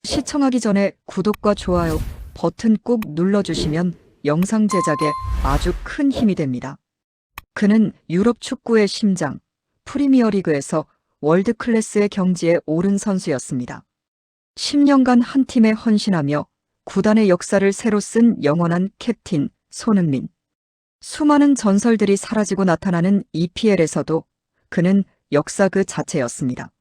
시청하기 전에 구독과 좋아요 버튼 꾹 눌러주시면 영상 제작에 아주 큰 힘이 됩니다. 그는 유럽 축구의 심장, 프리미어리그에서 월드 클래스의 경지에 오른 선수였습니다. 10년간 한 팀에 헌신하며 구단의 역사를 새로 쓴 영원한 캡틴 손흥민. 수많은 전설들이 사라지고 나타나는 EPL에서도 그는 역사 그 자체였습니다.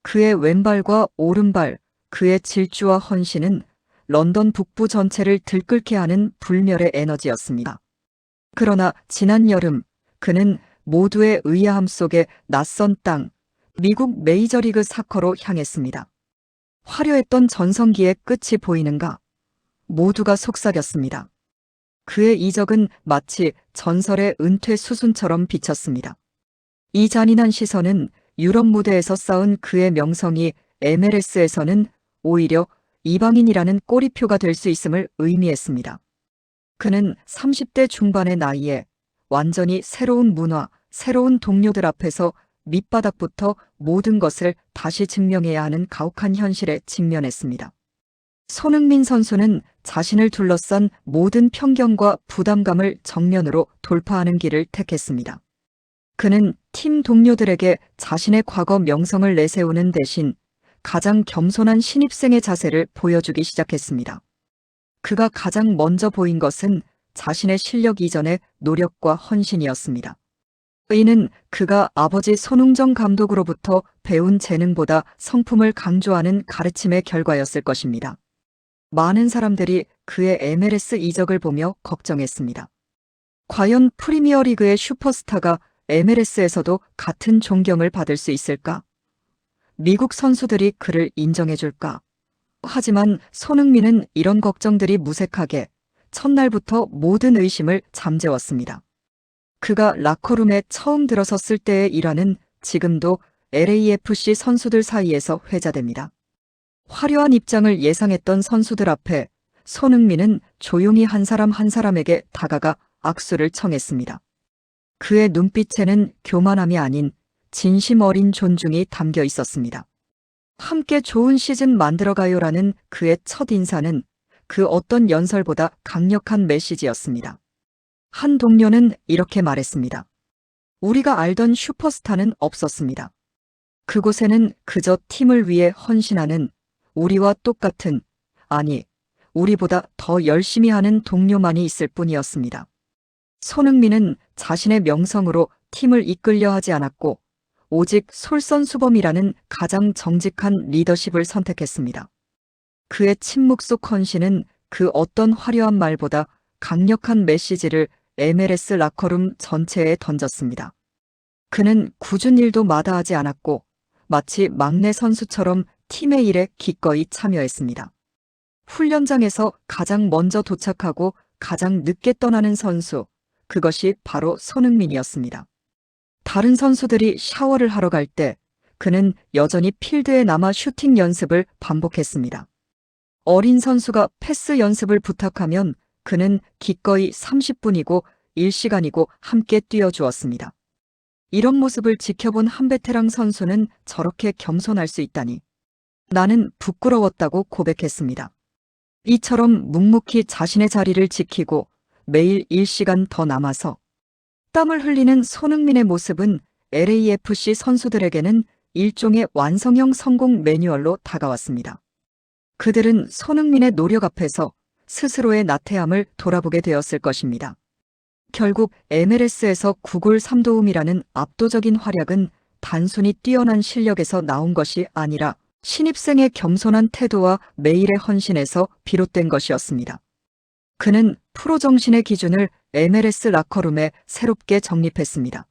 그의 왼발과 오른발, 그의 질주와 헌신은 런던 북부 전체를 들끓게 하는 불멸의 에너지였습니다. 그러나 지난 여름 그는 모두의 의아함 속에 낯선 땅, 미국 메이저리그 사커로 향했습니다. 화려했던 전성기의 끝이 보이는가? 모두가 속삭였습니다. 그의 이적은 마치 전설의 은퇴 수순처럼 비쳤습니다. 이 잔인한 시선은 유럽 무대에서 쌓은 그의 명성이 MLS에서는 오히려 이방인이라는 꼬리표가 될 수 있음을 의미했습니다. 그는 30대 중반의 나이에 완전히 새로운 문화, 새로운 동료들 앞에서 밑바닥부터 모든 것을 다시 증명해야 하는 가혹한 현실에 직면했습니다. 손흥민 선수는 자신을 둘러싼 모든 편견과 부담감을 정면으로 돌파하는 길을 택했습니다. 그는 팀 동료들에게 자신의 과거 명성을 내세우는 대신 가장 겸손한 신입생의 자세를 보여주기 시작했습니다. 그가 가장 먼저 보인 것은 자신의 실력 이전의 노력과 헌신이었습니다. 이는 그가 아버지 손흥정 감독으로부터 배운 재능보다 성품을 강조하는 가르침의 결과였을 것입니다. 많은 사람들이 그의 MLS 이적을 보며 걱정했습니다. 과연 프리미어리그의 슈퍼스타가 MLS에서도 같은 존경을 받을 수 있을까? 미국 선수들이 그를 인정해줄까? 하지만 손흥민은 이런 걱정들이 무색하게 첫날부터 모든 의심을 잠재웠습니다. 그가 라커룸에 처음 들어섰을 때의 일화는 지금도 LAFC 선수들 사이에서 회자됩니다. 화려한 입장을 예상했던 선수들 앞에 손흥민은 조용히 한 사람 한 사람에게 다가가 악수를 청했습니다. 그의 눈빛에는 교만함이 아닌 진심 어린 존중이 담겨 있었습니다. 함께 좋은 시즌 만들어가요라는 그의 첫 인사는 그 어떤 연설보다 강력한 메시지였습니다. 한 동료는 이렇게 말했습니다. 우리가 알던 슈퍼스타는 없었습니다. 그곳에는 그저 팀을 위해 헌신하는 우리와 똑같은, 아니, 우리보다 더 열심히 하는 동료만이 있을 뿐이었습니다. 손흥민은 자신의 명성으로 팀을 이끌려 하지 않았고 오직 솔선수범이라는 가장 정직한 리더십을 선택했습니다. 그의 침묵 속 헌신은 그 어떤 화려한 말보다 강력한 메시지를 MLS 라커룸 전체에 던졌습니다. 그는 굳은 일도 마다하지 않았고 마치 막내 선수처럼 팀의 일에 기꺼이 참여했습니다. 훈련장에서 가장 먼저 도착하고 가장 늦게 떠나는 선수, 그것이 바로 손흥민이었습니다. 다른 선수들이 샤워를 하러 갈 때 그는 여전히 필드에 남아 슈팅 연습을 반복했습니다. 어린 선수가 패스 연습을 부탁하면 그는 기꺼이 30분이고 1시간이고 함께 뛰어주었습니다. 이런 모습을 지켜본 한 베테랑 선수는 저렇게 겸손할 수 있다니. 나는 부끄러웠다고 고백했습니다. 이처럼 묵묵히 자신의 자리를 지키고 매일 1시간 더 남아서 땀을 흘리는 손흥민의 모습은 LAFC 선수들에게는 일종의 완성형 성공 매뉴얼로 다가왔습니다. 그들은 손흥민의 노력 앞에서 스스로의 나태함을 돌아보게 되었을 것입니다. 결국 MLS에서 9골 3도움이라는 압도적인 활약은 단순히 뛰어난 실력에서 나온 것이 아니라 신입생의 겸손한 태도와 매일의 헌신에서 비롯된 것이었습니다. 그는 프로 정신의 기준을 MLS 라커룸에 새롭게 정립했습니다.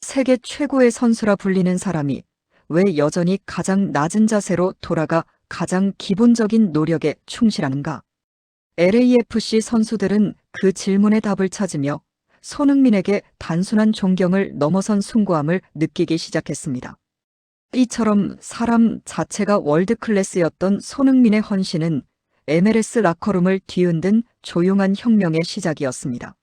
세계 최고의 선수라 불리는 사람이 왜 여전히 가장 낮은 자세로 돌아가 가장 기본적인 노력에 충실하는가? LAFC 선수들은 그 질문의 답을 찾으며 손흥민에게 단순한 존경을 넘어선 숭고함을 느끼기 시작했습니다. 이처럼 사람 자체가 월드클래스였던 손흥민의 헌신은 MLS 라커룸을 뒤흔든 조용한 혁명의 시작이었습니다.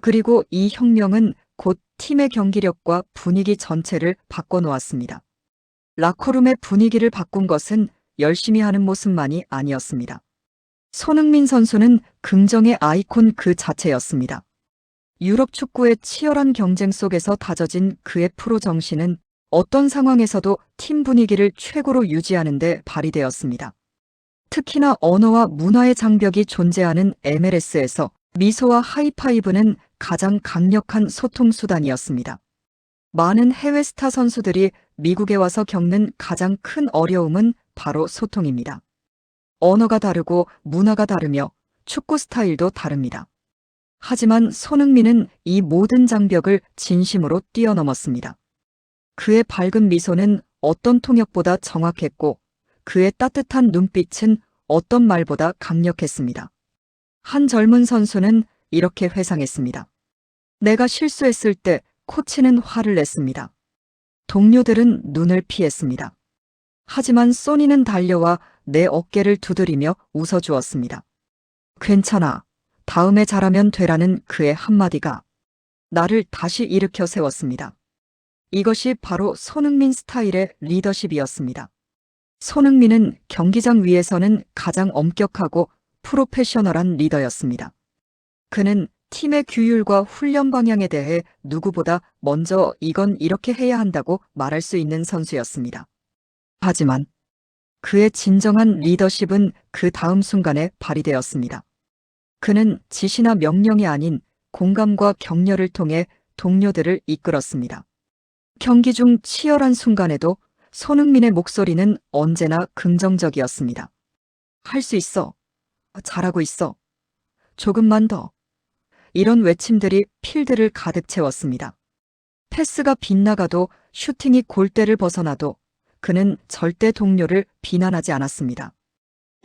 그리고 이 혁명은 곧 팀의 경기력과 분위기 전체를 바꿔놓았습니다. 라커룸의 분위기를 바꾼 것은 열심히 하는 모습만이 아니었습니다. 손흥민 선수는 긍정의 아이콘 그 자체였습니다. 유럽 축구의 치열한 경쟁 속에서 다져진 그의 프로 정신은 어떤 상황에서도 팀 분위기를 최고로 유지하는 데 발휘되었습니다. 특히나 언어와 문화의 장벽이 존재하는 MLS에서 미소와 하이파이브는 가장 강력한 소통 수단이었습니다. 많은 해외 스타 선수들이 미국에 와서 겪는 가장 큰 어려움은 바로 소통입니다. 언어가 다르고 문화가 다르며 축구 스타일도 다릅니다. 하지만 손흥민은 이 모든 장벽을 진심으로 뛰어넘었습니다. 그의 밝은 미소는 어떤 통역보다 정확했고 그의 따뜻한 눈빛은 어떤 말보다 강력했습니다. 한 젊은 선수는 이렇게 회상했습니다. 내가 실수했을 때 코치는 화를 냈습니다. 동료들은 눈을 피했습니다. 하지만 소니는 달려와 내 어깨를 두드리며 웃어주었습니다. 괜찮아. 다음에 잘하면 되라는 그의 한마디가 나를 다시 일으켜 세웠습니다. 이것이 바로 손흥민 스타일의 리더십이었습니다. 손흥민은 경기장 위에서는 가장 엄격하고 프로페셔널한 리더였습니다. 그는 팀의 규율과 훈련 방향에 대해 누구보다 먼저 이건 이렇게 해야 한다고 말할 수 있는 선수였습니다. 하지만 그의 진정한 리더십은 그 다음 순간에 발휘되었습니다. 그는 지시나 명령이 아닌 공감과 격려를 통해 동료들을 이끌었습니다. 경기 중 치열한 순간에도 손흥민의 목소리는 언제나 긍정적이었습니다. 할 수 있어. 잘하고 있어. 조금만 더. 이런 외침들이 필드를 가득 채웠습니다. 패스가 빗나가도 슈팅이 골대를 벗어나도 그는 절대 동료를 비난하지 않았습니다.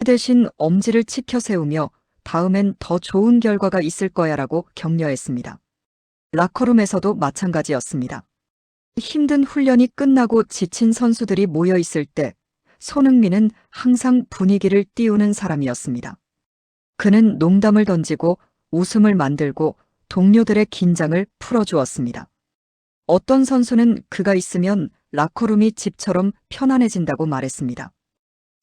대신 엄지를 치켜 세우며 다음엔 더 좋은 결과가 있을 거야라고 격려했습니다. 라커룸에서도 마찬가지였습니다. 힘든 훈련이 끝나고 지친 선수들이 모여 있을 때 손흥민은 항상 분위기를 띄우는 사람이었습니다. 그는 농담을 던지고 웃음을 만들고 동료들의 긴장을 풀어주었습니다. 어떤 선수는 그가 있으면 라커룸이 집처럼 편안해진다고 말했습니다.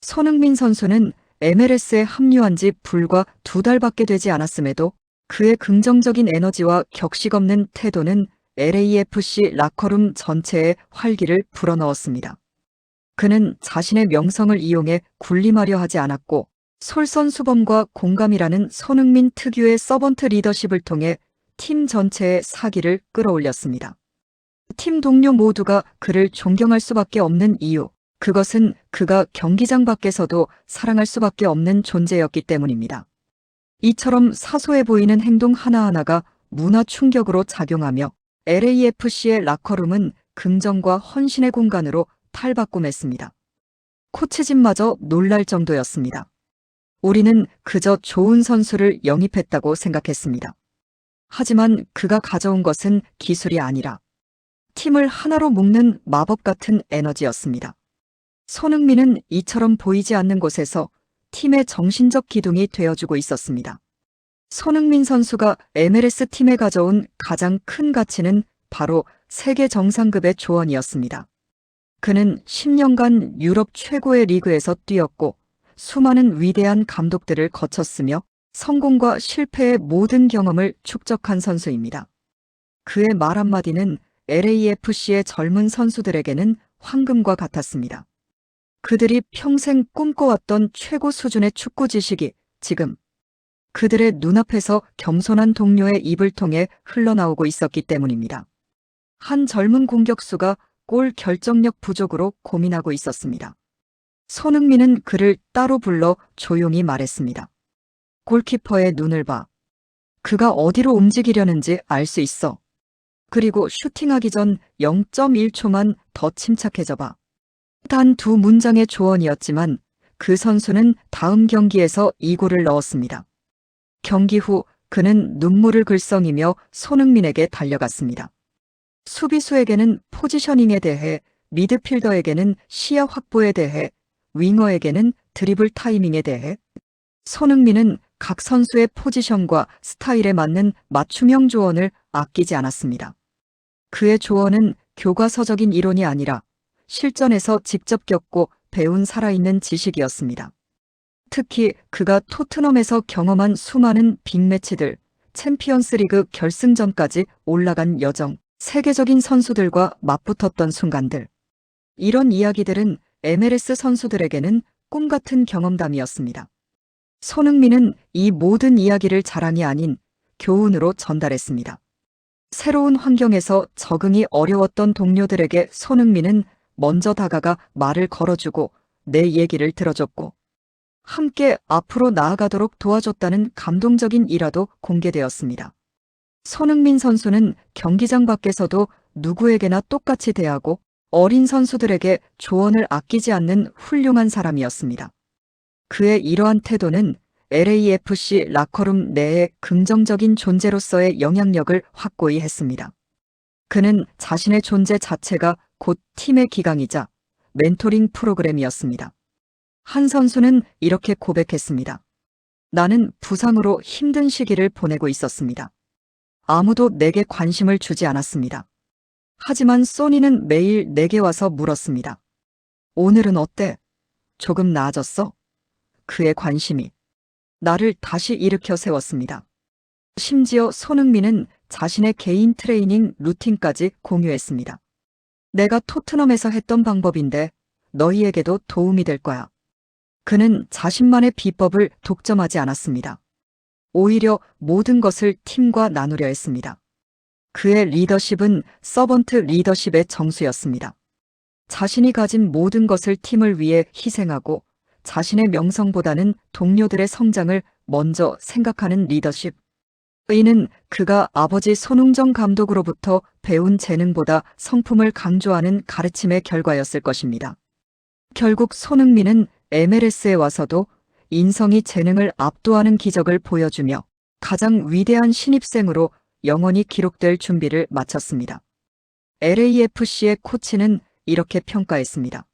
손흥민 선수는 MLS에 합류한 지 불과 2달밖에 되지 않았음에도 그의 긍정적인 에너지와 격식 없는 태도는 LAFC 라커룸 전체에 활기를 불어넣었습니다. 그는 자신의 명성을 이용해 군림하려 하지 않았고 솔선수범과 공감이라는 손흥민 특유의 서번트 리더십을 통해 팀 전체의 사기를 끌어올렸습니다. 팀 동료 모두가 그를 존경할 수밖에 없는 이유, 그것은 그가 경기장 밖에서도 사랑할 수밖에 없는 존재였기 때문입니다. 이처럼 사소해 보이는 행동 하나하나가 문화 충격으로 작용하며 LAFC의 라커룸은 긍정과 헌신의 공간으로 탈바꿈했습니다. 코치진마저 놀랄 정도였습니다. 우리는 그저 좋은 선수를 영입했다고 생각했습니다. 하지만 그가 가져온 것은 기술이 아니라 팀을 하나로 묶는 마법 같은 에너지였습니다. 손흥민은 이처럼 보이지 않는 곳에서 팀의 정신적 기둥이 되어주고 있었습니다. 손흥민 선수가 MLS 팀에 가져온 가장 큰 가치는 바로 세계 정상급의 조언이었습니다. 그는 10년간 유럽 최고의 리그에서 뛰었고 수많은 위대한 감독들을 거쳤으며 성공과 실패의 모든 경험을 축적한 선수입니다. 그의 말 한마디는 LAFC의 젊은 선수들에게는 황금과 같았습니다. 그들이 평생 꿈꿔왔던 최고 수준의 축구 지식이 지금 그들의 눈앞에서 겸손한 동료의 입을 통해 흘러나오고 있었기 때문입니다. 한 젊은 공격수가 골 결정력 부족으로 고민하고 있었습니다. 손흥민은 그를 따로 불러 조용히 말했습니다. 골키퍼의 눈을 봐. 그가 어디로 움직이려는지 알 수 있어. 그리고 슈팅하기 전 0.1초만 더 침착해져 봐. 단 2문장의 조언이었지만 그 선수는 다음 경기에서 2골을 넣었습니다. 경기 후 그는 눈물을 글썽이며 손흥민에게 달려갔습니다. 수비수에게는 포지셔닝에 대해, 미드필더에게는 시야 확보에 대해, 윙어에게는 드리블 타이밍에 대해, 손흥민은 각 선수의 포지션과 스타일에 맞는 맞춤형 조언을 아끼지 않았습니다. 그의 조언은 교과서적인 이론이 아니라 실전에서 직접 겪고 배운 살아있는 지식이었습니다. 특히 그가 토트넘에서 경험한 수많은 빅매치들, 챔피언스리그 결승전까지 올라간 여정, 세계적인 선수들과 맞붙었던 순간들. 이런 이야기들은 MLS 선수들에게는 꿈같은 경험담이었습니다. 손흥민은 이 모든 이야기를 자랑이 아닌 교훈으로 전달했습니다. 새로운 환경에서 적응이 어려웠던 동료들에게 손흥민은 먼저 다가가 말을 걸어주고 내 얘기를 들어줬고 함께 앞으로 나아가도록 도와줬다는 감동적인 일화도 공개되었습니다. 손흥민 선수는 경기장 밖에서도 누구에게나 똑같이 대하고 어린 선수들에게 조언을 아끼지 않는 훌륭한 사람이었습니다. 그의 이러한 태도는 LAFC 라커룸 내에 긍정적인 존재로서의 영향력을 확고히 했습니다. 그는 자신의 존재 자체가 곧 팀의 기강이자 멘토링 프로그램이었습니다. 한 선수는 이렇게 고백했습니다. 나는 부상으로 힘든 시기를 보내고 있었습니다. 아무도 내게 관심을 주지 않았습니다. 하지만 소니는 매일 내게 와서 물었습니다. 오늘은 어때? 조금 나아졌어? 그의 관심이 나를 다시 일으켜 세웠습니다. 심지어 손흥민은 자신의 개인 트레이닝 루틴까지 공유했습니다. 내가 토트넘에서 했던 방법인데 너희에게도 도움이 될 거야. 그는 자신만의 비법을 독점하지 않았습니다. 오히려 모든 것을 팀과 나누려 했습니다. 그의 리더십은 서번트 리더십의 정수였습니다. 자신이 가진 모든 것을 팀을 위해 희생하고 자신의 명성보다는 동료들의 성장을 먼저 생각하는 리더십. 이는 그가 아버지 손흥정 감독으로부터 배운 재능보다 성품을 강조하는 가르침의 결과였을 것입니다. 결국 손흥민은 MLS에 와서도 인성이 재능을 압도하는 기적을 보여주며 가장 위대한 신입생으로 영원히 기록될 준비를 마쳤습니다. LAFC의 코치는 이렇게 평가했습니다.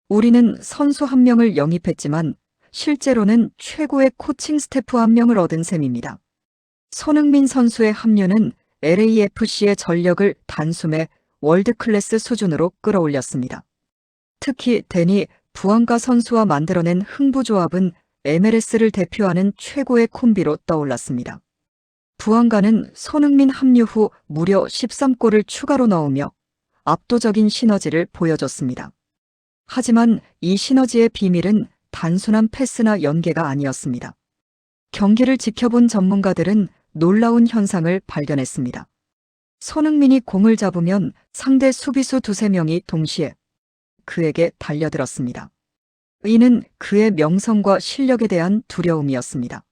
우리는 선수 한 명을 영입했지만 실제로는 최고의 코칭 스태프 한 명을 얻은 셈입니다. 손흥민 선수의 합류는 LAFC의 전력을 단숨에 월드클래스 수준으로 끌어올렸습니다. 특히 데니 부앙가 선수와 만들어낸 흥부조합은 MLS를 대표하는 최고의 콤비로 떠올랐습니다. 부앙가는 손흥민 합류 후 무려 13골을 추가로 넣으며 압도적인 시너지를 보여줬습니다. 하지만 이 시너지의 비밀은 단순한 패스나 연계가 아니었습니다. 경기를 지켜본 전문가들은 놀라운 현상을 발견했습니다. 손흥민이 공을 잡으면 상대 수비수 두세 명이 동시에 그에게 달려들었습니다. 이는 그의 명성과 실력에 대한 두려움이었습니다.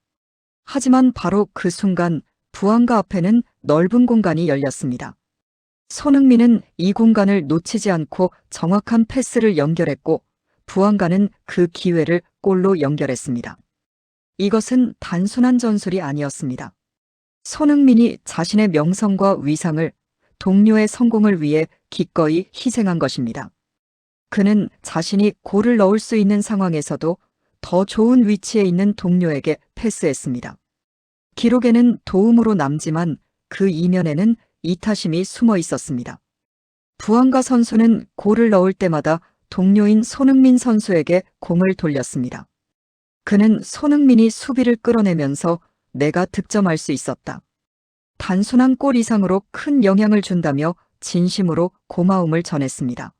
하지만 바로 그 순간 부앙가 앞에는 넓은 공간이 열렸습니다. 손흥민은 이 공간을 놓치지 않고 정확한 패스를 연결했고 부앙가는 그 기회를 골로 연결했습니다. 이것은 단순한 전술이 아니었습니다. 손흥민이 자신의 명성과 위상을 동료의 성공을 위해 기꺼이 희생한 것입니다. 그는 자신이 골을 넣을 수 있는 상황에서도 더 좋은 위치에 있는 동료에게 패스했습니다. 기록에는 도움으로 남지만 그 이면에는 이타심이 숨어 있었습니다. 부앙가 선수는 골을 넣을 때마다 동료인 손흥민 선수에게 공을 돌렸습니다. 그는 손흥민이 수비를 끌어내면서 내가 득점할 수 있었다. 단순한 골 이상으로 큰 영향을 준다며 진심으로 고마움을 전했습니다.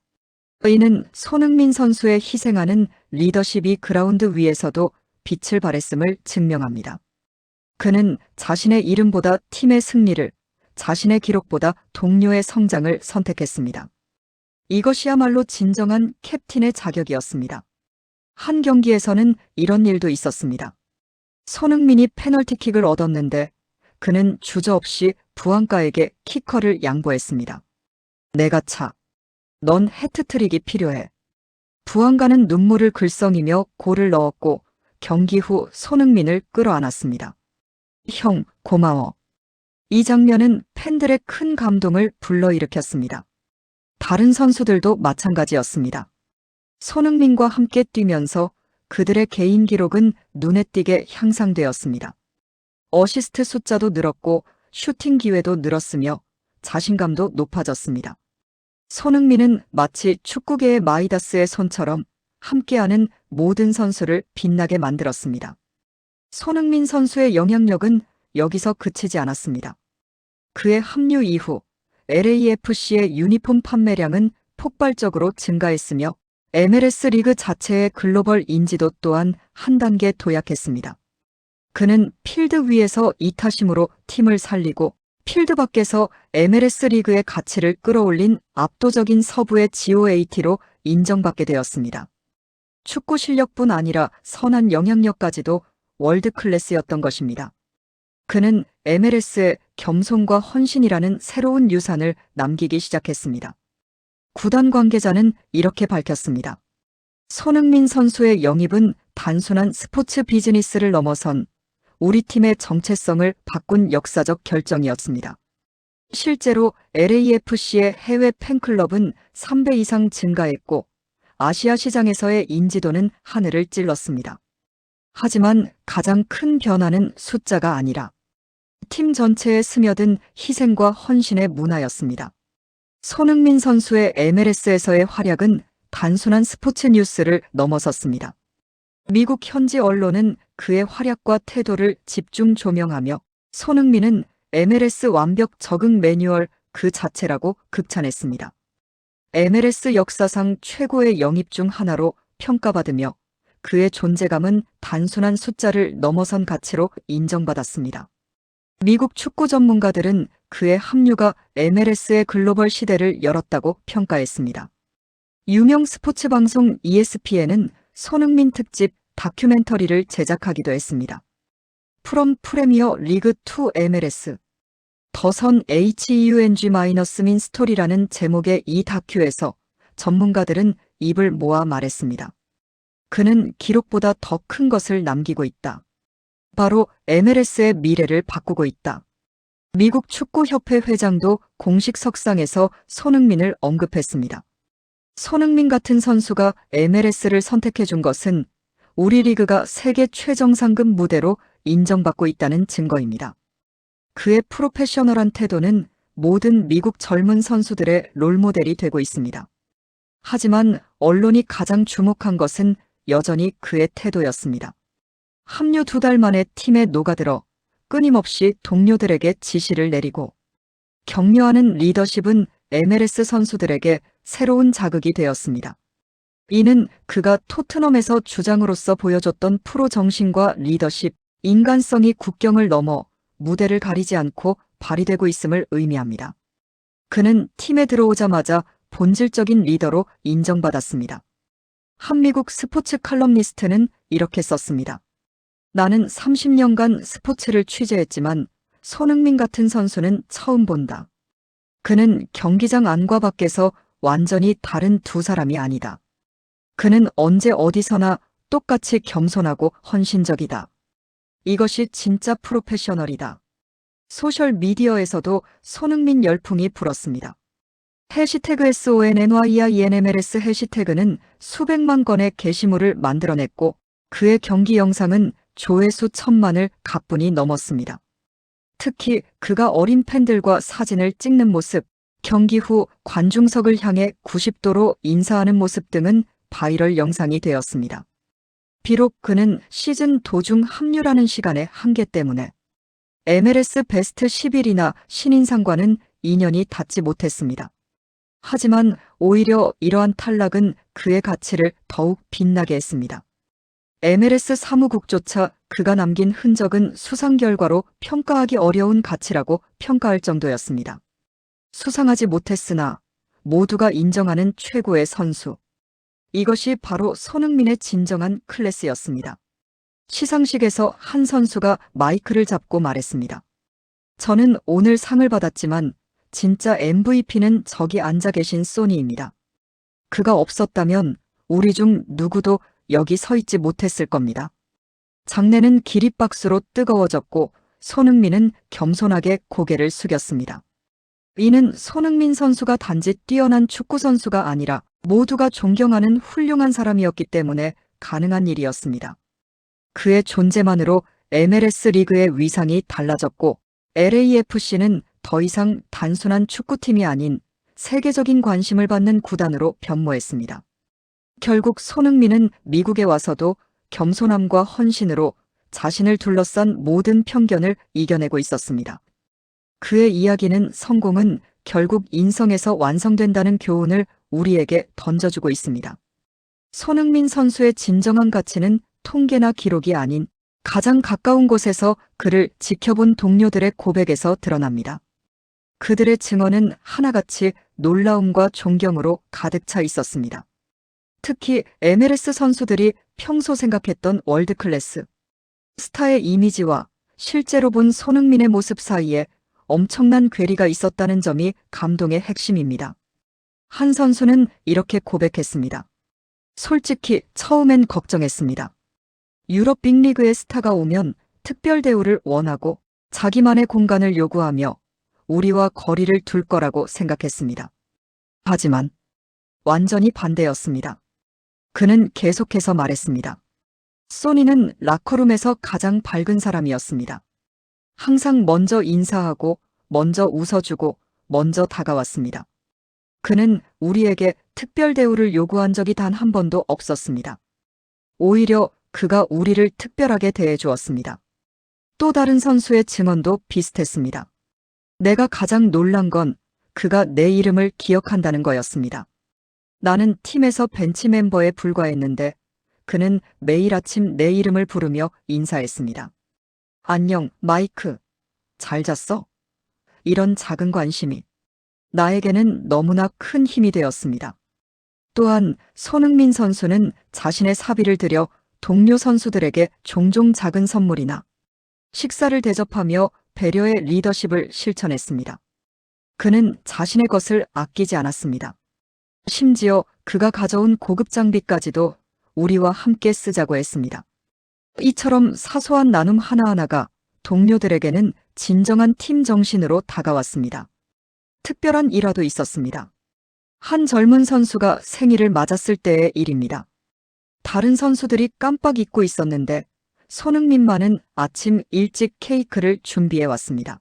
이는 손흥민 선수의 희생하는 리더십이 그라운드 위에서도 빛을 발했음을 증명합니다. 그는 자신의 이름보다 팀의 승리를, 자신의 기록보다 동료의 성장을 선택했습니다. 이것이야말로 진정한 캡틴의 자격이었습니다. 한 경기에서는 이런 일도 있었습니다. 손흥민이 페널티킥을 얻었는데 그는 주저없이 부앙가에게 키커를 양보했습니다. 내가 차. 넌 해트트릭이 필요해. 부앙가는 눈물을 글썽이며 골을 넣었고 경기 후 손흥민을 끌어안았습니다. 형, 고마워. 이 장면은 팬들의 큰 감동을 불러일으켰습니다. 다른 선수들도 마찬가지였습니다. 손흥민과 함께 뛰면서 그들의 개인 기록은 눈에 띄게 향상되었습니다. 어시스트 숫자도 늘었고 슈팅 기회도 늘었으며 자신감도 높아졌습니다. 손흥민은 마치 축구계의 마이다스의 손처럼 함께하는 모든 선수를 빛나게 만들었습니다. 손흥민 선수의 영향력은 여기서 그치지 않았습니다. 그의 합류 이후 LAFC의 유니폼 판매량은 폭발적으로 증가했으며 MLS 리그 자체의 글로벌 인지도 또한 한 단계 도약했습니다. 그는 필드 위에서 이타심으로 팀을 살리고 필드 밖에서 MLS 리그의 가치를 끌어올린 압도적인 서부의 GOAT로 인정받게 되었습니다. 축구 실력뿐 아니라 선한 영향력까지도 월드 클래스였던 것입니다. 그는 MLS에 겸손과 헌신이라는 새로운 유산을 남기기 시작했습니다. 구단 관계자는 이렇게 밝혔습니다. 손흥민 선수의 영입은 단순한 스포츠 비즈니스를 넘어선 우리 팀의 정체성을 바꾼 역사적 결정이었습니다. 실제로 LAFC의 해외 팬클럽은 3배 이상 증가했고 아시아 시장에서의 인지도는 하늘을 찔렀습니다. 하지만 가장 큰 변화는 숫자가 아니라 팀 전체에 스며든 희생과 헌신의 문화였습니다. 손흥민 선수의 MLS에서의 활약은 단순한 스포츠 뉴스를 넘어섰습니다. 미국 현지 언론은 그의 활약과 태도를 집중 조명하며 손흥민은 MLS 완벽 적응 매뉴얼 그 자체라고 극찬했습니다. MLS 역사상 최고의 영입 중 하나로 평가받으며 그의 존재감은 단순한 숫자를 넘어선 가치로 인정받았습니다. 미국 축구 전문가들은 그의 합류가 MLS의 글로벌 시대를 열었다고 평가했습니다. 유명 스포츠 방송 ESPN은 손흥민 특집 다큐멘터리를 제작하기도 했습니다. 프롬 프리미어 리그 투 MLS 더선 HEUNG-민 스토리라는 제목의 이 다큐에서 전문가들은 입을 모아 말했습니다. 그는 기록보다 더 큰 것을 남기고 있다. 바로 MLS의 미래를 바꾸고 있다. 미국 축구협회 회장도 공식 석상에서 손흥민을 언급했습니다. 손흥민 같은 선수가 MLS를 선택해준 것은 우리 리그가 세계 최정상급 무대로 인정받고 있다는 증거입니다. 그의 프로페셔널한 태도는 모든 미국 젊은 선수들의 롤모델이 되고 있습니다. 하지만 언론이 가장 주목한 것은 여전히 그의 태도였습니다. 합류 2달 만에 팀에 녹아들어 끊임없이 동료들에게 지시를 내리고 격려하는 리더십은 MLS 선수들에게 새로운 자극이 되었습니다. 이는 그가 토트넘에서 주장으로서 보여줬던 프로 정신과 리더십, 인간성이 국경을 넘어 무대를 가리지 않고 발휘되고 있음을 의미합니다. 그는 팀에 들어오자마자 본질적인 리더로 인정받았습니다. 한 미국 스포츠 칼럼니스트는 이렇게 썼습니다. 나는 30년간 스포츠를 취재했지만 손흥민 같은 선수는 처음 본다. 그는 경기장 안과 밖에서 완전히 다른 두 사람이 아니다. 그는 언제 어디서나 똑같이 겸손하고 헌신적이다. 이것이 진짜 프로페셔널이다. 소셜미디어에서도 손흥민 열풍이 불었습니다. 해시태그 SONNYINMLS 해시태그는 수백만 건의 게시물을 만들어냈고 그의 경기 영상은 조회수 1000만을 가뿐히 넘었습니다. 특히 그가 어린 팬들과 사진을 찍는 모습, 경기 후 관중석을 향해 90도로 인사하는 모습 등은 바이럴 영상이 되었습니다. 비록 그는 시즌 도중 합류라는 시간의 한계 때문에 MLS 베스트 10일이나 신인상과는 인연이 닿지 못했습니다. 하지만 오히려 이러한 탈락은 그의 가치를 더욱 빛나게 했습니다. MLS 사무국조차 그가 남긴 흔적은 수상 결과로 평가하기 어려운 가치라고 평가할 정도였습니다. 수상하지 못했으나 모두가 인정하는 최고의 선수. 이것이 바로 손흥민의 진정한 클래스였습니다. 시상식에서 한 선수가 마이크를 잡고 말했습니다. 저는 오늘 상을 받았지만 진짜 MVP는 저기 앉아 계신 소니입니다. 그가 없었다면 우리 중 누구도 여기 서 있지 못했을 겁니다. 장내는 기립박수로 뜨거워졌고 손흥민은 겸손하게 고개를 숙였습니다. 이는 손흥민 선수가 단지 뛰어난 축구 선수가 아니라 모두가 존경하는 훌륭한 사람이었기 때문에 가능한 일이었습니다. 그의 존재만으로 MLS 리그의 위상이 달라졌고 LAFC는 더 이상 단순한 축구팀이 아닌 세계적인 관심을 받는 구단으로 변모했습니다. 결국 손흥민은 미국에 와서도 겸손함과 헌신으로 자신을 둘러싼 모든 편견을 이겨내고 있었습니다. 그의 이야기는 성공은 결국 인성에서 완성된다는 교훈을 우리에게 던져주고 있습니다. 손흥민 선수의 진정한 가치는 통계나 기록이 아닌 가장 가까운 곳에서 그를 지켜본 동료들의 고백에서 드러납니다. 그들의 증언은 하나같이 놀라움과 존경으로 가득 차 있었습니다. 특히 MLS 선수들이 평소 생각했던 월드클래스 스타의 이미지와 실제로 본 손흥민의 모습 사이에 엄청난 괴리가 있었다는 점이 감동의 핵심입니다. 한 선수는 이렇게 고백했습니다. 솔직히 처음엔 걱정했습니다. 유럽 빅리그의 스타가 오면 특별 대우를 원하고 자기만의 공간을 요구하며 우리와 거리를 둘 거라고 생각했습니다. 하지만 완전히 반대였습니다. 그는 계속해서 말했습니다. 소니는 라커룸에서 가장 밝은 사람이었습니다. 항상 먼저 인사하고 먼저 웃어주고 먼저 다가왔습니다. 그는 우리에게 특별 대우를 요구한 적이 단 한 번도 없었습니다. 오히려 그가 우리를 특별하게 대해주었습니다. 또 다른 선수의 증언도 비슷했습니다. 내가 가장 놀란 건 그가 내 이름을 기억한다는 거였습니다. 나는 팀에서 벤치 멤버에 불과했는데 그는 매일 아침 내 이름을 부르며 인사했습니다. 안녕, 마이크. 잘 잤어? 이런 작은 관심이 나에게는 너무나 큰 힘이 되었습니다. 또한 손흥민 선수는 자신의 사비를 들여 동료 선수들에게 종종 작은 선물이나 식사를 대접하며 배려의 리더십을 실천했습니다. 그는 자신의 것을 아끼지 않았습니다. 심지어 그가 가져온 고급 장비까지도 우리와 함께 쓰자고 했습니다. 이처럼 사소한 나눔 하나하나가 동료들에게는 진정한 팀 정신으로 다가왔습니다. 특별한 일화도 있었습니다. 한 젊은 선수가 생일을 맞았을 때의 일입니다. 다른 선수들이 깜빡 잊고 있었는데 손흥민만은 아침 일찍 케이크를 준비해 왔습니다.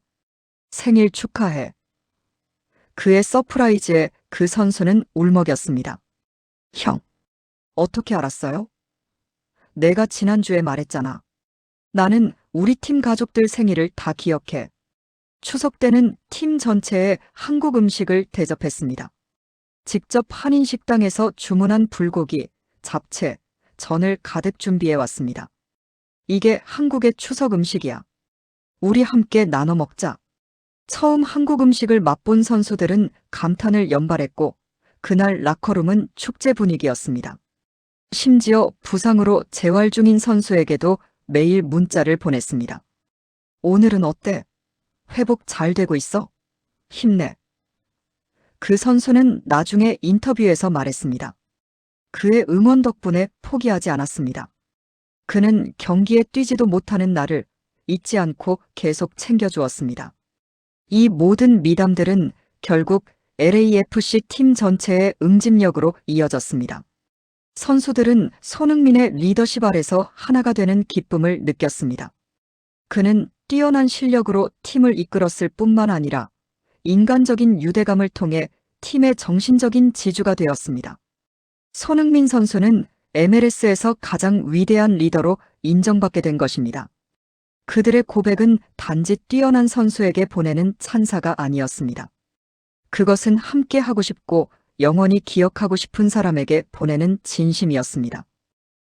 생일 축하해. 그의 서프라이즈에 그 선수는 울먹였습니다. 형, 어떻게 알았어요? 내가 지난주에 말했잖아. 나는 우리 팀 가족들 생일을 다 기억해. 추석 때는 팀 전체에 한국 음식을 대접했습니다. 직접 한인 식당에서 주문한 불고기, 잡채, 전을 가득 준비해 왔습니다. 이게 한국의 추석 음식이야. 우리 함께 나눠 먹자. 처음 한국 음식을 맛본 선수들은 감탄을 연발했고 그날 라커룸은 축제 분위기였습니다. 심지어 부상으로 재활 중인 선수에게도 매일 문자를 보냈습니다. 오늘은 어때? 회복 잘 되고 있어? 힘내. 그 선수는 나중에 인터뷰에서 말했습니다. 그의 응원 덕분에 포기하지 않았습니다. 그는 경기에 뛰지도 못하는 나를 잊지 않고 계속 챙겨주었습니다. 이 모든 미담들은 결국 LAFC 팀 전체의 응집력으로 이어졌습니다. 선수들은 손흥민의 리더십 아래서 하나가 되는 기쁨을 느꼈습니다. 그는 뛰어난 실력으로 팀을 이끌었을 뿐만 아니라 인간적인 유대감을 통해 팀의 정신적인 지주가 되었습니다. 손흥민 선수는 MLS에서 가장 위대한 리더로 인정받게 된 것입니다. 그들의 고백은 단지 뛰어난 선수에게 보내는 찬사가 아니었습니다. 그것은 함께 하고 싶고 영원히 기억하고 싶은 사람에게 보내는 진심이었습니다.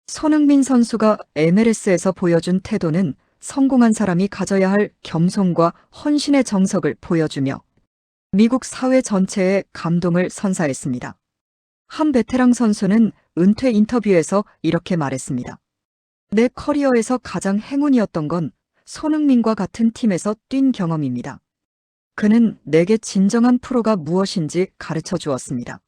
손흥민 선수가 MLS에서 보여준 태도는 성공한 사람이 가져야 할 겸손과 헌신의 정석을 보여주며 미국 사회 전체에 감동을 선사했습니다. 한 베테랑 선수는 은퇴 인터뷰에서 이렇게 말했습니다. 내 커리어에서 가장 행운이었던 건 손흥민과 같은 팀에서 뛴 경험입니다. 그는 내게 진정한 프로가 무엇인지 가르쳐 주었습니다.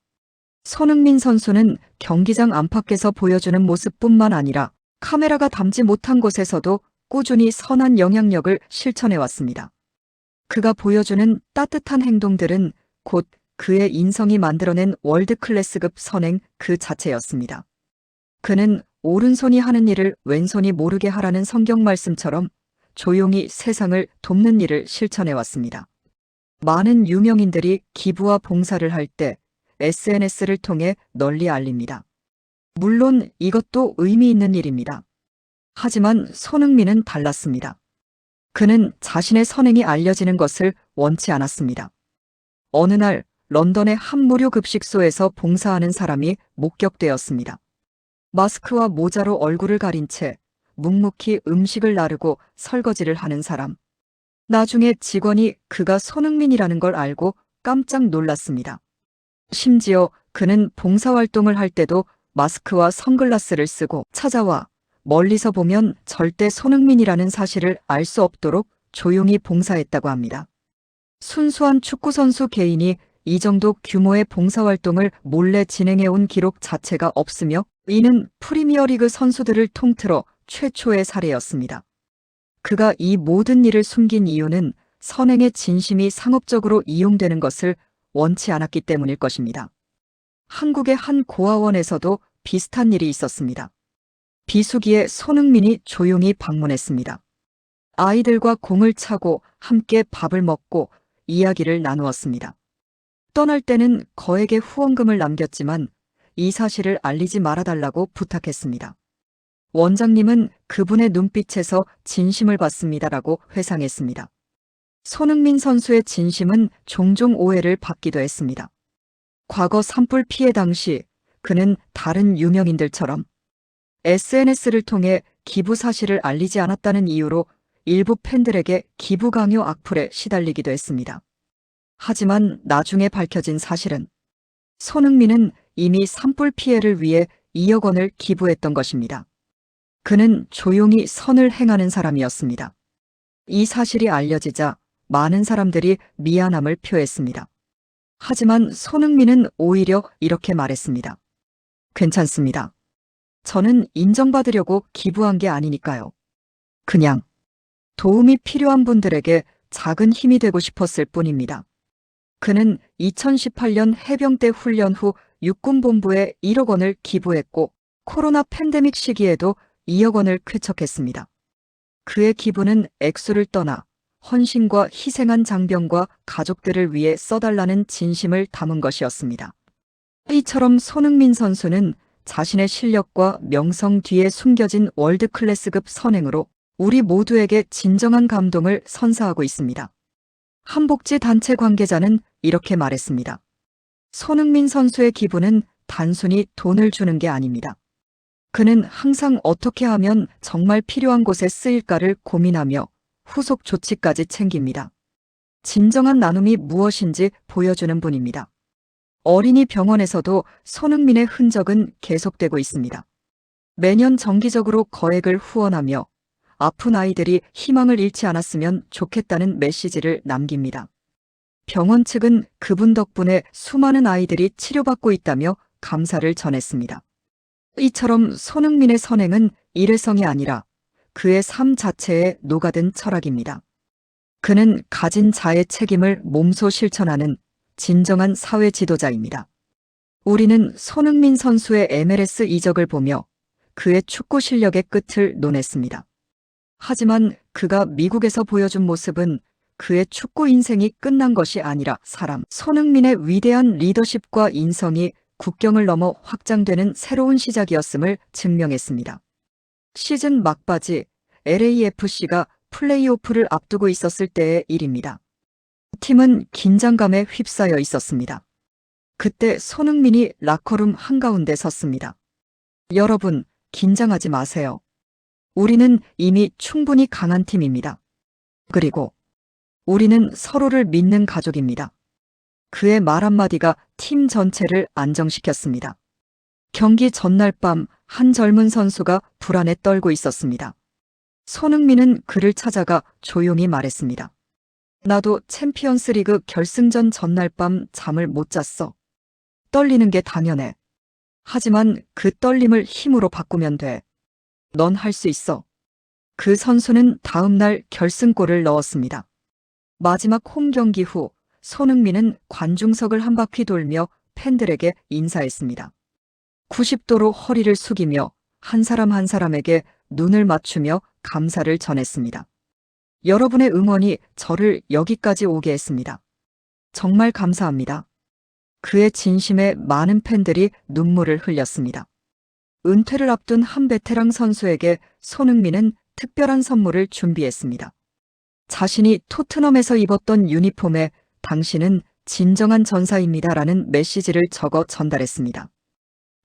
손흥민 선수는 경기장 안팎에서 보여주는 모습뿐만 아니라 카메라가 담지 못한 곳에서도 꾸준히 선한 영향력을 실천해 왔습니다. 그가 보여주는 따뜻한 행동들은 곧 그의 인성이 만들어낸 월드클래스급 선행 그 자체였습니다. 그는 오른손이 하는 일을 왼손이 모르게 하라는 성경 말씀처럼 조용히 세상을 돕는 일을 실천해 왔습니다. 많은 유명인들이 기부와 봉사를 할 때 SNS를 통해 널리 알립니다. 물론 이것도 의미 있는 일입니다. 하지만 손흥민은 달랐습니다. 그는 자신의 선행이 알려지는 것을 원치 않았습니다. 어느 날 런던의 한 무료 급식소에서 봉사하는 사람이 목격되었습니다. 마스크와 모자로 얼굴을 가린 채 묵묵히 음식을 나르고 설거지를 하는 사람. 나중에 직원이 그가 손흥민이라는 걸 알고 깜짝 놀랐습니다. 심지어 그는 봉사활동을 할 때도 마스크와 선글라스를 쓰고 찾아와 멀리서 보면 절대 손흥민이라는 사실을 알 수 없도록 조용히 봉사했다고 합니다. 순수한 축구선수 개인이 이 정도 규모의 봉사활동을 몰래 진행해온 기록 자체가 없으며 이는 프리미어리그 선수들을 통틀어 최초의 사례였습니다. 그가 이 모든 일을 숨긴 이유는 선행의 진심이 상업적으로 이용되는 것을 원치 않았기 때문일 것입니다. 한국의 한 고아원에서도 비슷한 일이 있었습니다. 비수기에 손흥민이 조용히 방문했습니다. 아이들과 공을 차고 함께 밥을 먹고 이야기를 나누었습니다. 떠날 때는 거액의 후원금을 남겼지만 이 사실을 알리지 말아달라고 부탁했습니다. 원장님은 그분의 눈빛에서 진심을 봤습니다라고 회상했습니다. 손흥민 선수의 진심은 종종 오해를 받기도 했습니다. 과거 산불 피해 당시 그는 다른 유명인들처럼 SNS를 통해 기부 사실을 알리지 않았다는 이유로 일부 팬들에게 기부 강요 악플에 시달리기도 했습니다. 하지만 나중에 밝혀진 사실은 손흥민은 이미 산불 피해를 위해 2억 원을 기부했던 것입니다. 그는 조용히 선을 행하는 사람이었습니다. 이 사실이 알려지자 많은 사람들이 미안함을 표했습니다. 하지만 손흥민은 오히려 이렇게 말했습니다. 괜찮습니다. 저는 인정받으려고 기부한 게 아니니까요. 그냥 도움이 필요한 분들에게 작은 힘이 되고 싶었을 뿐입니다. 그는 2018년 해병대 훈련 후 육군본부에 1억 원을 기부했고 코로나 팬데믹 시기에도 2억 원을 쾌척했습니다. 그의 기부는 액수를 떠나 헌신과 희생한 장병과 가족들을 위해 써달라는 진심을 담은 것이었습니다. 이처럼 손흥민 선수는 자신의 실력과 명성 뒤에 숨겨진 월드클래스급 선행으로 우리 모두에게 진정한 감동을 선사하고 있습니다. 한복지 단체 관계자는 이렇게 말했습니다. 손흥민 선수의 기부는 단순히 돈을 주는 게 아닙니다. 그는 항상 어떻게 하면 정말 필요한 곳에 쓰일까를 고민하며 후속 조치까지 챙깁니다. 진정한 나눔이 무엇인지 보여주는 분입니다. 어린이 병원에서도 손흥민의 흔적은 계속되고 있습니다. 매년 정기적으로 거액을 후원하며 아픈 아이들이 희망을 잃지 않았으면 좋겠다는 메시지를 남깁니다. 병원 측은 그분 덕분에 수많은 아이들이 치료받고 있다며 감사를 전했습니다. 이처럼 손흥민의 선행은 일회성이 아니라 그의 삶 자체에 녹아든 철학입니다. 그는 가진 자의 책임을 몸소 실천하는 진정한 사회 지도자입니다. 우리는 손흥민 선수의 MLS 이적을 보며 그의 축구 실력의 끝을 논했습니다. 하지만 그가 미국에서 보여준 모습은 그의 축구 인생이 끝난 것이 아니라 손흥민의 위대한 리더십과 인성이 국경을 넘어 확장되는 새로운 시작이었음을 증명했습니다. 시즌 막바지 LAFC가 플레이오프를 앞두고 있었을 때의 일입니다. 팀은 긴장감에 휩싸여 있었습니다. 그때 손흥민이 라커룸 한가운데 섰습니다. 여러분, 긴장하지 마세요. 우리는 이미 충분히 강한 팀입니다. 그리고 우리는 서로를 믿는 가족입니다. 그의 말 한마디가 팀 전체를 안정시켰습니다. 경기 전날 밤 한 젊은 선수가 불안에 떨고 있었습니다. 손흥민은 그를 찾아가 조용히 말했습니다. 나도 챔피언스 리그 결승전 전날 밤 잠을 못 잤어. 떨리는 게 당연해. 하지만 그 떨림을 힘으로 바꾸면 돼. 넌 할 수 있어. 그 선수는 다음 날 결승골을 넣었습니다. 마지막 홈 경기 후 손흥민은 관중석을 한 바퀴 돌며 팬들에게 인사했습니다. 90도로 허리를 숙이며 한 사람 한 사람에게 눈을 맞추며 감사를 전했습니다. 여러분의 응원이 저를 여기까지 오게 했습니다. 정말 감사합니다. 그의 진심에 많은 팬들이 눈물을 흘렸습니다. 은퇴를 앞둔 한 베테랑 선수에게 손흥민은 특별한 선물을 준비했습니다. 자신이 토트넘에서 입었던 유니폼에 당신은 진정한 전사입니다라는 메시지를 적어 전달했습니다.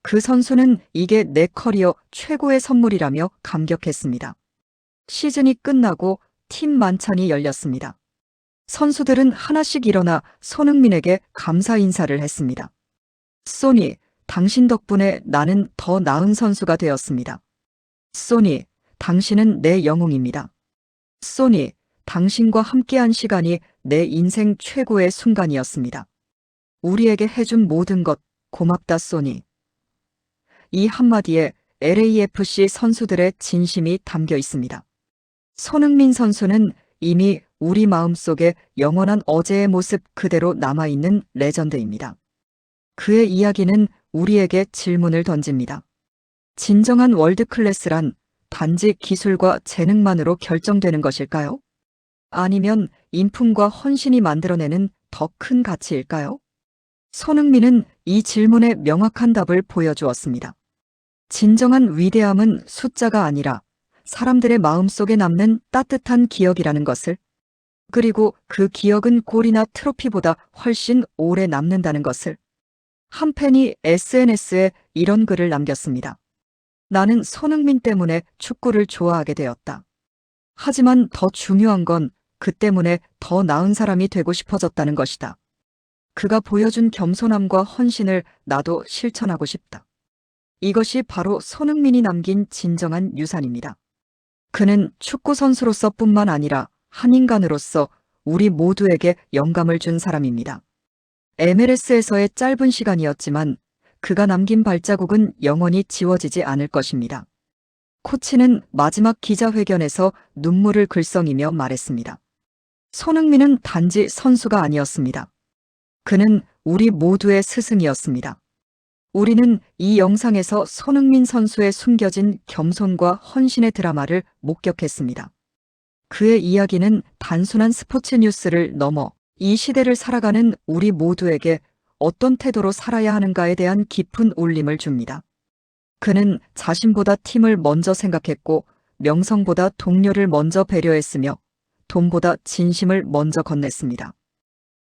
그 선수는 이게 내 커리어 최고의 선물이라며 감격했습니다. 시즌이 끝나고 팀 만찬이 열렸습니다. 선수들은 하나씩 일어나 손흥민에게 감사 인사를 했습니다. 소니, 당신 덕분에 나는 더 나은 선수가 되었습니다. 소니, 당신은 내 영웅입니다. 소니, 당신과 함께한 시간이 내 인생 최고의 순간이었습니다. 우리에게 해준 모든 것 고맙다, 소니. 이 한마디에 LAFC 선수들의 진심이 담겨 있습니다. 손흥민 선수는 이미 우리 마음속에 영원한 어제의 모습 그대로 남아있는 레전드입니다. 그의 이야기는 우리에게 질문을 던집니다. 진정한 월드클래스란 단지 기술과 재능만으로 결정되는 것일까요? 아니면 인품과 헌신이 만들어내는 더 큰 가치일까요? 손흥민은 이 질문에 명확한 답을 보여주었습니다. 진정한 위대함은 숫자가 아니라 사람들의 마음속에 남는 따뜻한 기억이라는 것을, 그리고 그 기억은 골이나 트로피보다 훨씬 오래 남는다는 것을. 한 팬이 SNS에 이런 글을 남겼습니다. 나는 손흥민 때문에 축구를 좋아하게 되었다. 하지만 더 중요한 건 그 때문에 더 나은 사람이 되고 싶어졌다는 것이다. 그가 보여준 겸손함과 헌신을 나도 실천하고 싶다. 이것이 바로 손흥민이 남긴 진정한 유산입니다. 그는 축구 선수로서뿐만 아니라 한 인간으로서 우리 모두에게 영감을 준 사람입니다. MLS에서의 짧은 시간이었지만 그가 남긴 발자국은 영원히 지워지지 않을 것입니다. 코치는 마지막 기자회견에서 눈물을 글썽이며 말했습니다. 손흥민은 단지 선수가 아니었습니다. 그는 우리 모두의 스승이었습니다. 우리는 이 영상에서 손흥민 선수의 숨겨진 겸손과 헌신의 드라마를 목격했습니다. 그의 이야기는 단순한 스포츠 뉴스를 넘어 이 시대를 살아가는 우리 모두에게 어떤 태도로 살아야 하는가에 대한 깊은 울림을 줍니다. 그는 자신보다 팀을 먼저 생각했고 명성보다 동료를 먼저 배려했으며 돈보다 진심을 먼저 건넸습니다.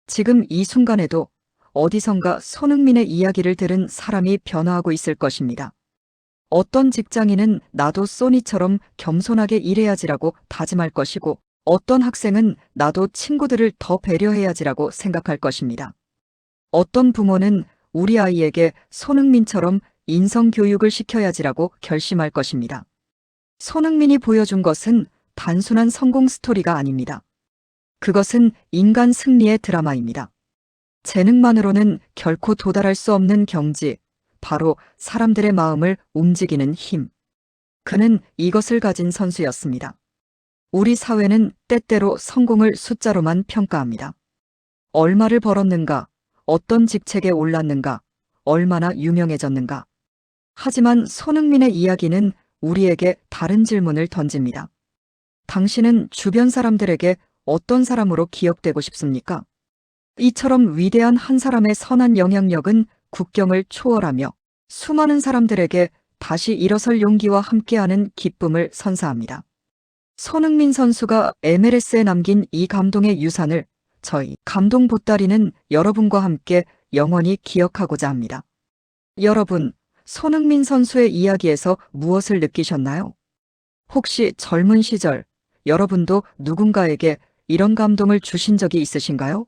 지금 이 순간에도 어디선가 손흥민의 이야기를 들은 사람이 변화하고 있을 것입니다. 어떤 직장인은 나도 소니처럼 겸손하게 일해야지라고 다짐할 것이고, 어떤 학생은 나도 친구들을 더 배려해야지라고 생각할 것입니다. 어떤 부모는 우리 아이에게 손흥민처럼 인성교육을 시켜야지라고 결심할 것입니다. 손흥민이 보여준 것은 단순한 성공 스토리가 아닙니다. 그것은 인간 승리의 드라마입니다. 재능만으로는 결코 도달할 수 없는 경지, 바로 사람들의 마음을 움직이는 힘. 그는 이것을 가진 선수였습니다. 우리 사회는 때때로 성공을 숫자로만 평가합니다. 얼마를 벌었는가, 어떤 직책에 올랐는가, 얼마나 유명해졌는가. 하지만 손흥민의 이야기는 우리에게 다른 질문을 던집니다. 당신은 주변 사람들에게 어떤 사람으로 기억되고 싶습니까? 이처럼 위대한 한 사람의 선한 영향력은 국경을 초월하며 수많은 사람들에게 다시 일어설 용기와 함께하는 기쁨을 선사합니다. 손흥민 선수가 MLS에 남긴 이 감동의 유산을 저희 감동 보따리는 여러분과 함께 영원히 기억하고자 합니다. 여러분, 손흥민 선수의 이야기에서 무엇을 느끼셨나요? 혹시 젊은 시절 여러분도 누군가에게 이런 감동을 주신 적이 있으신가요?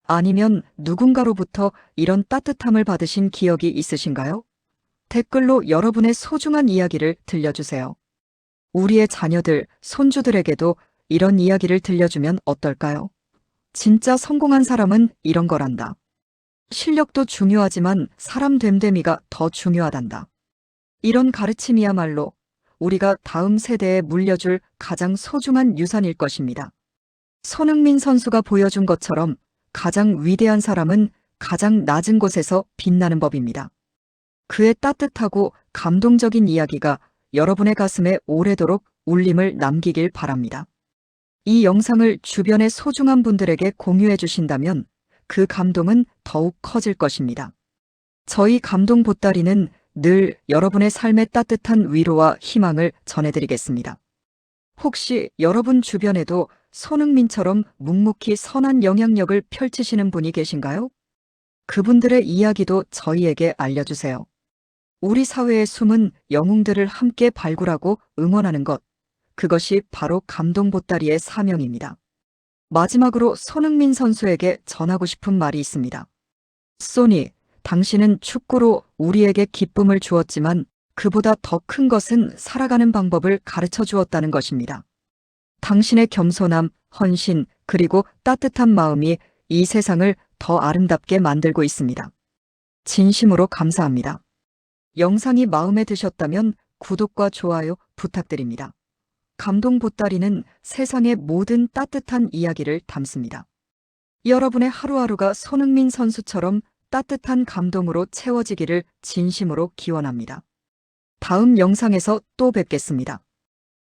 아니면 누군가로부터 이런 따뜻함을 받으신 기억이 있으신가요? 댓글로 여러분의 소중한 이야기를 들려주세요. 우리의 자녀들, 손주들에게도 이런 이야기를 들려주면 어떨까요? 진짜 성공한 사람은 이런 거란다. 실력도 중요하지만 사람 됨됨이가 더 중요하단다. 이런 가르침이야말로 우리가 다음 세대에 물려줄 가장 소중한 유산일 것입니다. 손흥민 선수가 보여준 것처럼 가장 위대한 사람은 가장 낮은 곳에서 빛나는 법입니다. 그의 따뜻하고 감동적인 이야기가 여러분의 가슴에 오래도록 울림을 남기길 바랍니다. 이 영상을 주변의 소중한 분들에게 공유해 주신다면 그 감동은 더욱 커질 것입니다. 저희 감동 보따리는 늘 여러분의 삶에 따뜻한 위로와 희망을 전해드리겠습니다. 혹시 여러분 주변에도 손흥민처럼 묵묵히 선한 영향력을 펼치시는 분이 계신가요? 그분들의 이야기도 저희에게 알려주세요. 우리 사회의 숨은 영웅들을 함께 발굴하고 응원하는 것, 그것이 바로 감동 보따리의 사명입니다. 마지막으로 손흥민 선수에게 전하고 싶은 말이 있습니다. 소니, 당신은 축구로 우리에게 기쁨을 주었지만 그보다 더 큰 것은 살아가는 방법을 가르쳐 주었다는 것입니다. 당신의 겸손함, 헌신, 그리고 따뜻한 마음이 이 세상을 더 아름답게 만들고 있습니다. 진심으로 감사합니다. 영상이 마음에 드셨다면 구독과 좋아요 부탁드립니다. 감동 보따리는 세상의 모든 따뜻한 이야기를 담습니다. 여러분의 하루하루가 손흥민 선수처럼 따뜻한 감동으로 채워지기를 진심으로 기원합니다. 다음 영상에서 또 뵙겠습니다.